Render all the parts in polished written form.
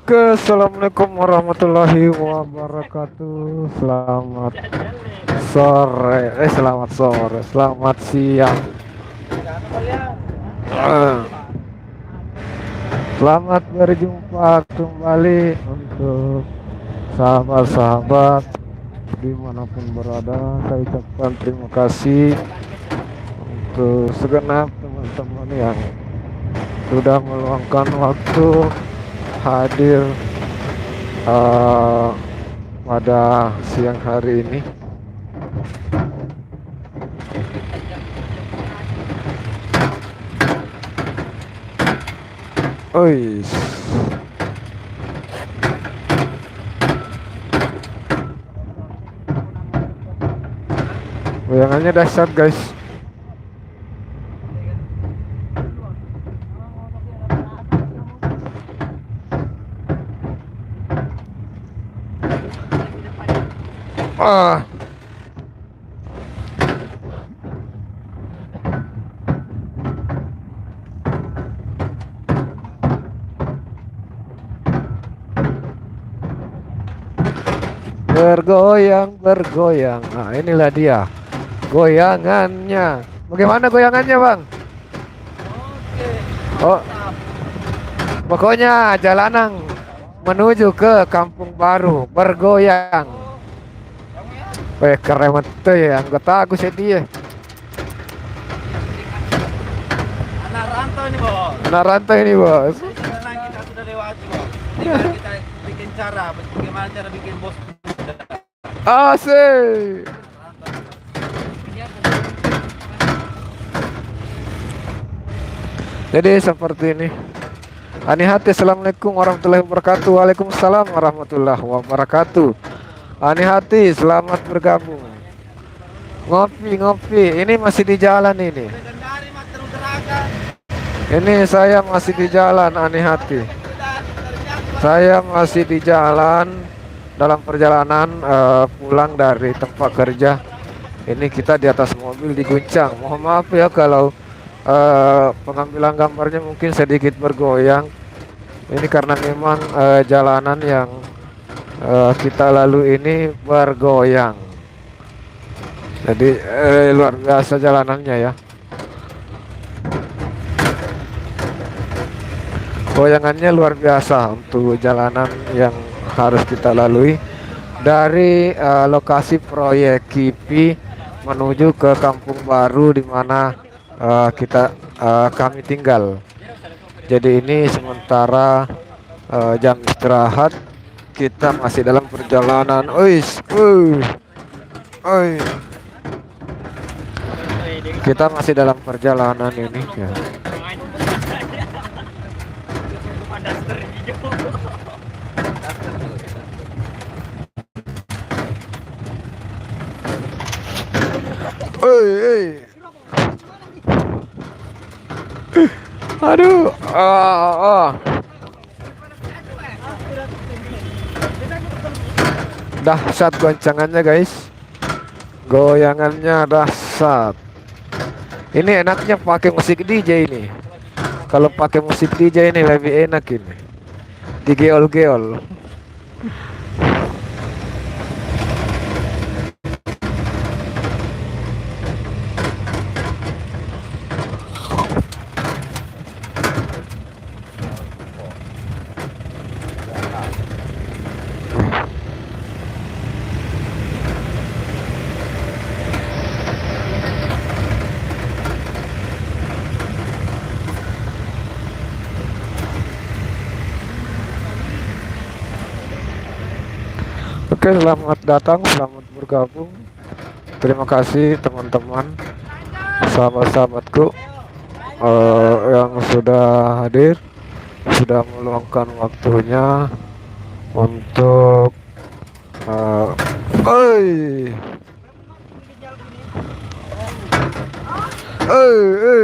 Oke, assalamualaikum warahmatullahi wabarakatuh. Selamat siang. Eh, Selamat berjumpa kembali untuk sahabat-sahabat dimanapun berada. Saya ucapkan terima kasih untuk segenap teman-teman yang sudah meluangkan waktu hadir eh, pada siang hari ini. Oi, goyangannya dahsyat guys. Ah, bergoyang, bergoyang. Nah, inilah dia goyangannya. Bagaimana goyangannya, Bang? Oh, pokoknya jalanan menuju ke Kampung Baru bergoyang. Weh, keren banget ya, anggota aku sedih. Anak rantau ini bos. Anak rantai ini, Bos. Sekarang kita sudah lewati bos. Tinggal kita bikin cara, bagaimana cara bikin bos. Asik. Jadi seperti ini. Ani hati, assalamualaikum warahmatullahi wabarakatuh. Waalaikumsalam warahmatullahi wabarakatuh. Ani hati, selamat bergabung. Ngopi. Ini masih di jalan ini. Legendari Master Utaraga. Ini saya masih di jalan, Ani hati. Saya masih di jalan dalam perjalanan pulang dari tempat kerja. Ini kita di atas mobil diguncang. Mohon maaf ya kalau pengambilan gambarnya mungkin sedikit bergoyang. Ini karena memang jalanan yang kita lalu ini bergoyang. Jadi luar biasa jalanannya ya. Goyangannya luar biasa untuk jalanan yang harus kita lalui dari lokasi proyek KIPI menuju ke Kampung Baru di mana kami tinggal. Jadi ini sementara jam istirahat, kita masih dalam perjalanan. Kita masih dalam perjalanan ini ya. Oi. Aduh, dahsyat goncangannya guys, goyangannya dahsyat. Ini enaknya pakai musik DJ ini. Kalau pakai musik DJ ini lebih enak ini, digeol-geol. Oke, selamat datang, selamat bergabung. Terima kasih teman-teman, sahabat-sahabatku yang sudah hadir, sudah meluangkan waktunya untuk uh, oi, oi.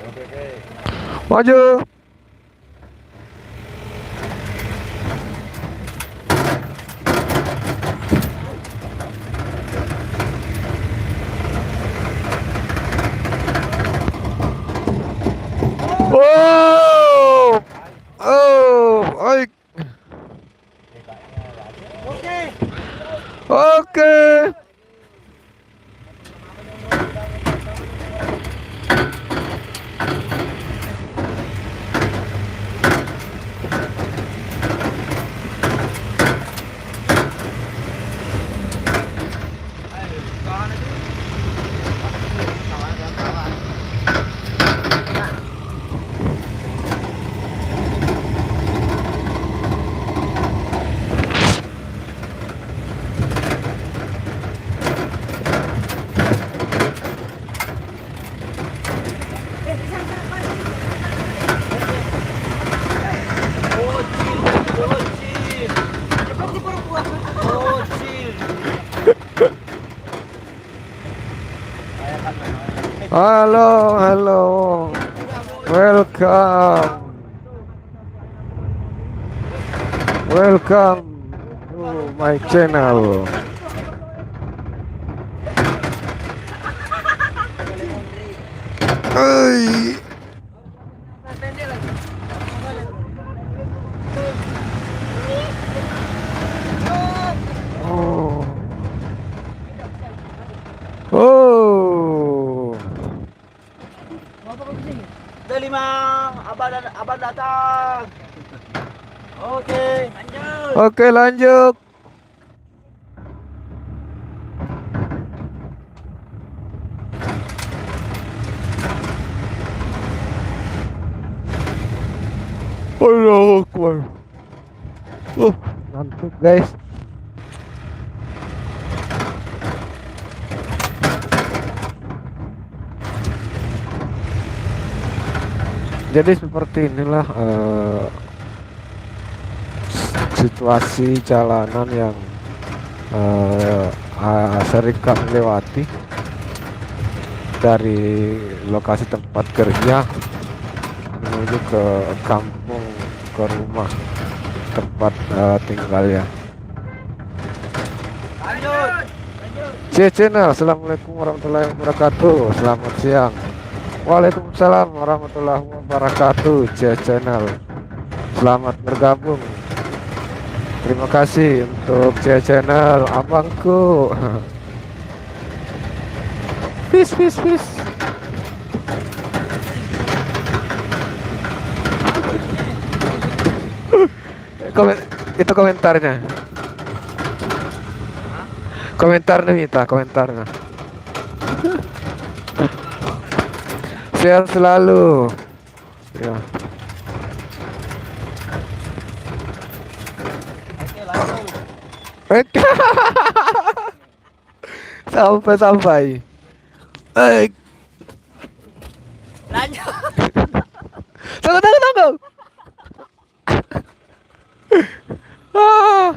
Oke, oke. Maju. Oh, oh, baik. Oke. Oke. Oh, chill. Oh, chill. Oh, chill. Halo, halo. Welcome. Welcome to my channel. Hey. Oh. Oh. Dari Mang, abang datang. Oke, lanjut. Oke, lanjut. Allahu Akbar. Ngantuk guys. Jadi seperti inilah situasi jalanan yang sering kami lewati dari lokasi tempat kerja menuju ke kampung, ke rumah tempat tinggalnya. Lanjut. Channel, Assalamualaikum warahmatullahi wabarakatuh. Selamat siang. Waalaikumsalam warahmatullahi wabarakatuh. Channel, selamat bergabung. Terima kasih untuk channel abangku. Peace, peace, peace. Itu komentarnya. Komentarnya minta komentarnya. Sehat selalu. Ya. Oke, lanjut. Oke. Sampai. Eh, Lanjut. tunggu. Ah.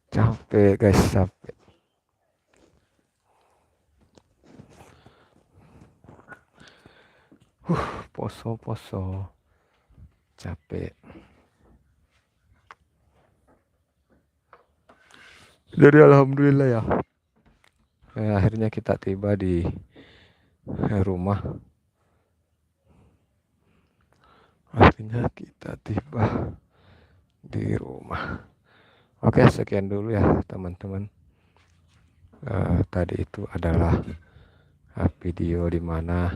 Capek guys, capek. Poso, capek. Jadi alhamdulillah ya. Akhirnya kita tiba di rumah. Akhirnya kita tiba di rumah. Oke, sekian dulu ya teman-teman. Tadi itu adalah video di mana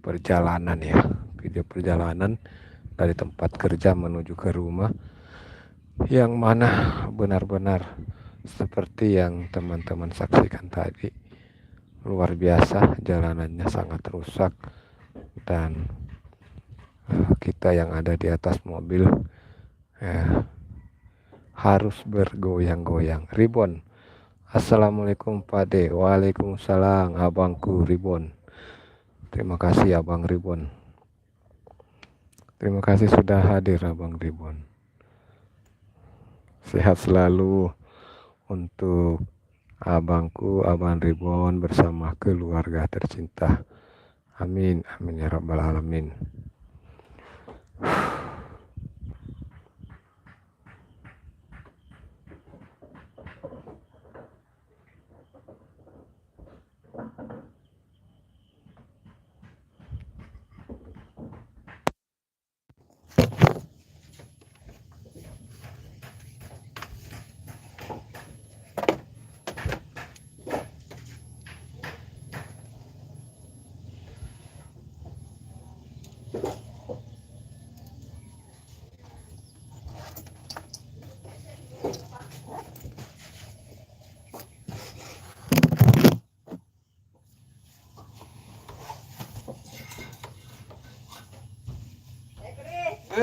perjalanan ya, video perjalanan dari tempat kerja menuju ke rumah, yang mana benar-benar seperti yang teman-teman saksikan tadi. Luar biasa, jalanannya sangat rusak dan kita yang ada di atas mobil harus bergoyang-goyang. Ribon, assalamualaikum Pak De. Waalaikumsalam abangku Ribon. Terima kasih Abang Ribon. Terima kasih sudah hadir Abang Ribon. Sehat selalu untuk abangku, Abang Ribon bersama keluarga tercinta. Amin, amin ya rabbal alamin.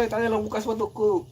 Tanya lo buka sepatuku.